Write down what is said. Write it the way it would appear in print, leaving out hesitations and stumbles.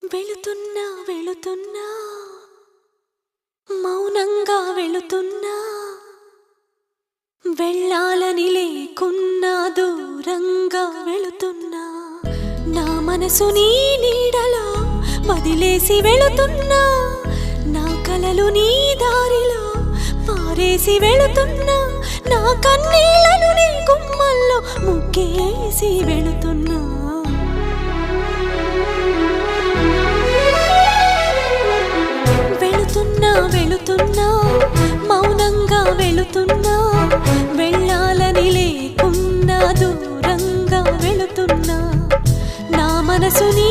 వెళుతున్నా వెళుతున్నా మౌనంగా వెళుతున్నా వెళ్ళాలని లేకున్నా దూరంగా వెళుతున్నా నా మనసు నీ నీడలో వదిలేసి వెళుతున్నా నా కలలు నీ దారిలో పారేసి వెళుతున్నా నా కన్నీళ్లను నీ గుమ్మల్లో ముగ్గేసి వెళుతున్నా వెళుతున్నా మౌనంగా వెళుతున్నా వెళ్ళాలని లేకున్నా దూరంగా వెళుతున్నా నా మనసు నీ